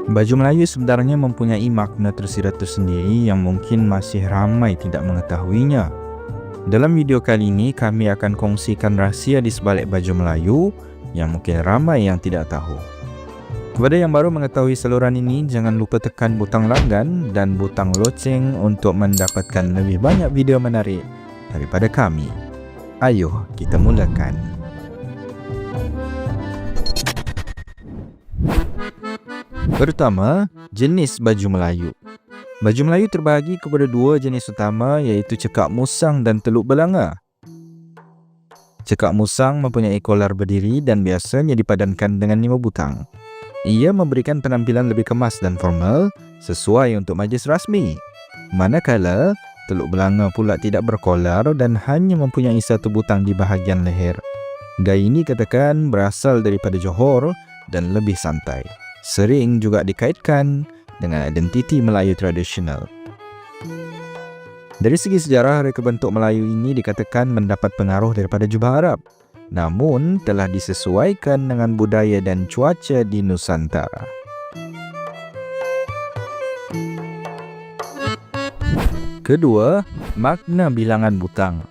Baju Melayu sebenarnya mempunyai makna tersirat tersendiri yang mungkin masih ramai tidak mengetahuinya. Dalam video kali ini, kami akan kongsikan rahsia di sebalik baju Melayu yang mungkin ramai yang tidak tahu. Kepada yang baru mengetahui saluran ini, jangan lupa tekan butang langgan dan butang loceng untuk mendapatkan lebih banyak video menarik daripada kami. Ayo kita mulakan. Pertama, jenis baju Melayu. Baju Melayu terbahagi kepada dua jenis utama, iaitu cekak musang dan teluk belanga. Cekak musang mempunyai kolar berdiri dan biasanya dipadankan dengan 5 butang. Ia memberikan penampilan lebih kemas dan formal sesuai untuk majlis rasmi. Manakala teluk belanga pula tidak berkolar dan hanya mempunyai 1 butang di bahagian leher. Gaya ini katakan berasal daripada Johor dan lebih santai. Sering juga dikaitkan dengan identiti Melayu tradisional. Dari segi sejarah, reka bentuk Melayu ini dikatakan mendapat pengaruh daripada jubah Arab, namun telah disesuaikan dengan budaya dan cuaca di Nusantara. Kedua, makna bilangan butang.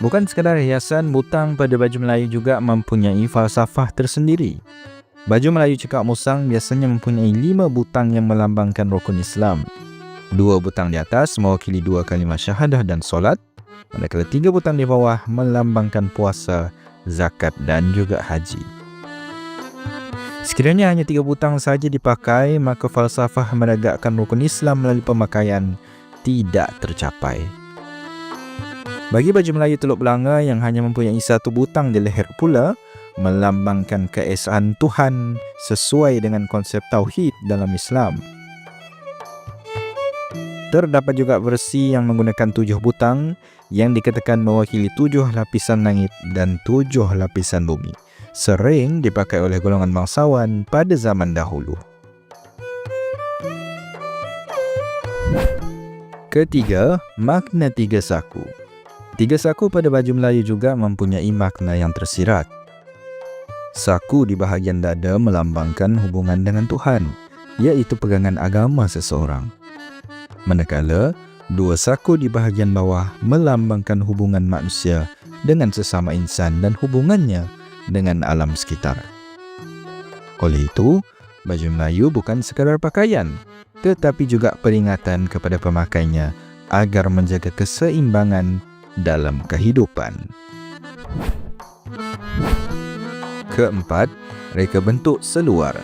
Bukan sekadar hiasan, butang pada baju Melayu juga mempunyai falsafah tersendiri. Baju Melayu cekak musang biasanya mempunyai 5 butang yang melambangkan rukun Islam. 2 butang di atas mewakili 2 kalimah syahadah dan solat, manakala 3 butang di bawah melambangkan puasa, zakat dan juga haji. Sekiranya hanya 3 butang saja dipakai, maka falsafah menegakkan rukun Islam melalui pemakaian tidak tercapai. Bagi baju Melayu teluk belanga yang hanya mempunyai 1 butang di leher pula, melambangkan keesaan Tuhan sesuai dengan konsep tauhid dalam Islam. Terdapat juga versi yang menggunakan 7 butang yang dikatakan mewakili 7 lapisan langit dan 7 lapisan bumi. Sering dipakai oleh golongan bangsawan pada zaman dahulu. Ketiga, makna 3 saku. 3 saku pada baju Melayu juga mempunyai makna yang tersirat. Saku di bahagian dada melambangkan hubungan dengan Tuhan, iaitu pegangan agama seseorang. Manakala 2 saku di bahagian bawah melambangkan hubungan manusia dengan sesama insan dan hubungannya dengan alam sekitar. Oleh itu, baju Melayu bukan sekadar pakaian, tetapi juga peringatan kepada pemakainya agar menjaga keseimbangan dalam kehidupan. Keempat, reka bentuk seluar.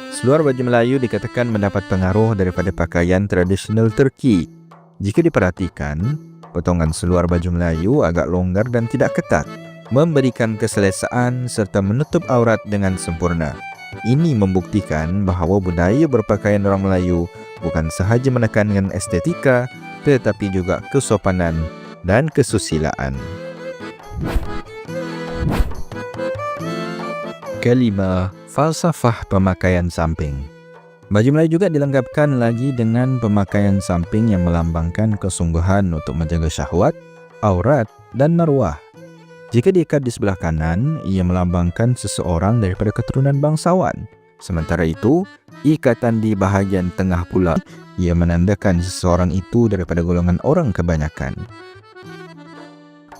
Seluar baju Melayu dikatakan mendapat pengaruh daripada pakaian tradisional Turki. Jika diperhatikan, potongan seluar baju Melayu agak longgar dan tidak ketat, memberikan keselesaan serta menutup aurat dengan sempurna. Ini membuktikan bahawa budaya berpakaian orang Melayu bukan sahaja menekankan estetika, tetapi juga kesopanan dan kesusilaan. Kelima, falsafah pemakaian samping. Baju Melayu juga dilengkapkan lagi dengan pemakaian samping yang melambangkan kesungguhan untuk menjaga syahwat, aurat dan maruah. Jika diikat di sebelah kanan, ia melambangkan seseorang daripada keturunan bangsawan. Sementara itu, ikatan di bahagian tengah pula, ia menandakan seseorang itu daripada golongan orang kebanyakan.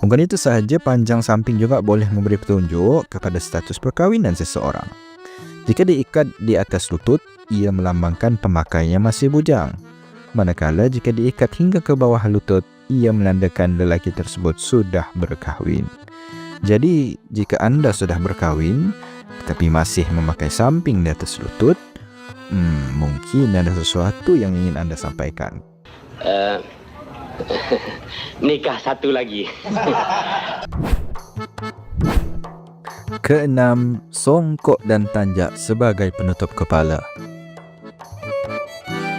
Bukan itu sahaja, panjang samping juga boleh memberi petunjuk kepada status perkahwinan seseorang. Jika diikat di atas lutut, ia melambangkan pemakainya masih bujang. Manakala jika diikat hingga ke bawah lutut, ia menandakan lelaki tersebut sudah berkahwin. Jadi, jika anda sudah berkahwin, tetapi masih memakai samping di atas lutut, mungkin ada sesuatu yang ingin anda sampaikan. Nikah satu lagi. Keenam, songkok dan tanjak sebagai penutup kepala.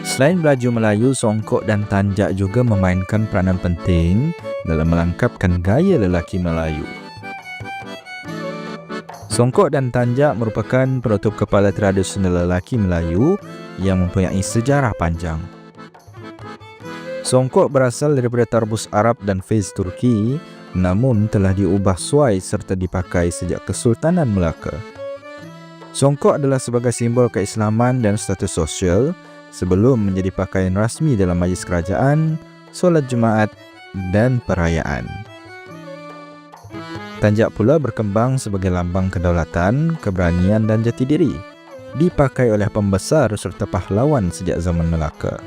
Selain baju Melayu, songkok dan tanjak juga memainkan peranan penting dalam melengkapkan gaya lelaki Melayu. Songkok dan tanjak merupakan penutup kepala tradisional lelaki Melayu yang mempunyai sejarah panjang. Songkok berasal daripada Tarbus Arab dan Fez Turki, namun telah diubah suai serta dipakai sejak Kesultanan Melaka. Songkok adalah sebagai simbol keislaman dan status sosial sebelum menjadi pakaian rasmi dalam majlis kerajaan, solat Jumaat dan perayaan. Tanjak pula berkembang sebagai lambang kedaulatan, keberanian dan jati diri. Dipakai oleh pembesar serta pahlawan sejak zaman Melaka.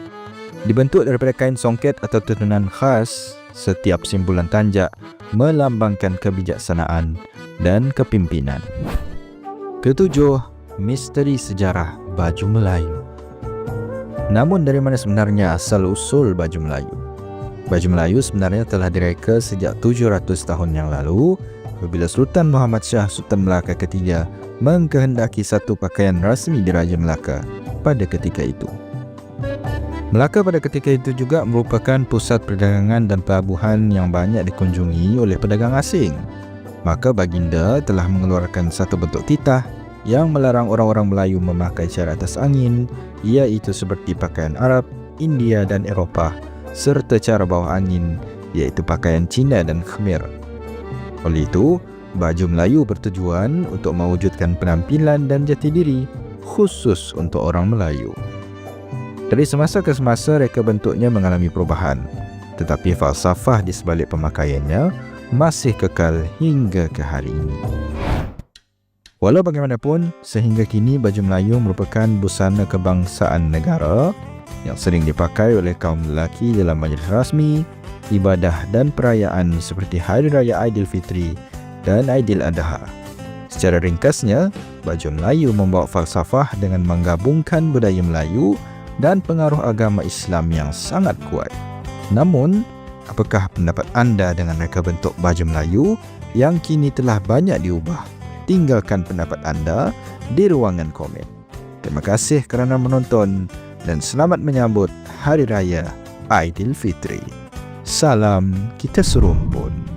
Dibentuk daripada kain songket atau tenunan khas, setiap simpulan tanjak melambangkan kebijaksanaan dan kepimpinan. Ketujuh, misteri sejarah baju Melayu. Namun dari mana sebenarnya asal-usul baju Melayu? Baju Melayu sebenarnya telah direka sejak 700 tahun yang lalu apabila Sultan Muhammad Shah Sultan Melaka ketiga mengkehendaki satu pakaian rasmi di Raja Melaka pada ketika itu. Melaka pada ketika itu juga merupakan pusat perdagangan dan pelabuhan yang banyak dikunjungi oleh pedagang asing. Maka baginda telah mengeluarkan satu bentuk titah yang melarang orang-orang Melayu memakai cara atas angin, iaitu seperti pakaian Arab, India dan Eropah, serta cara bawah angin, iaitu pakaian Cina dan khmer. Oleh itu, baju Melayu bertujuan untuk mewujudkan penampilan dan jati diri khusus untuk orang Melayu. Dari semasa ke semasa reka bentuknya mengalami perubahan, tetapi falsafah di sebalik pemakaiannya masih kekal hingga ke hari ini. Walau bagaimanapun, sehingga kini baju Melayu merupakan busana kebangsaan negara yang sering dipakai oleh kaum lelaki dalam majlis rasmi, ibadah dan perayaan seperti Hari Raya Aidilfitri dan Aidiladha. Secara ringkasnya, baju Melayu membawa falsafah dengan menggabungkan budaya Melayu dan pengaruh agama Islam yang sangat kuat. Namun, apakah pendapat anda dengan reka bentuk baju Melayu yang kini telah banyak diubah? Tinggalkan pendapat anda di ruangan komen. Terima kasih kerana menonton dan selamat menyambut Hari Raya Aidilfitri. Salam kita serumpun.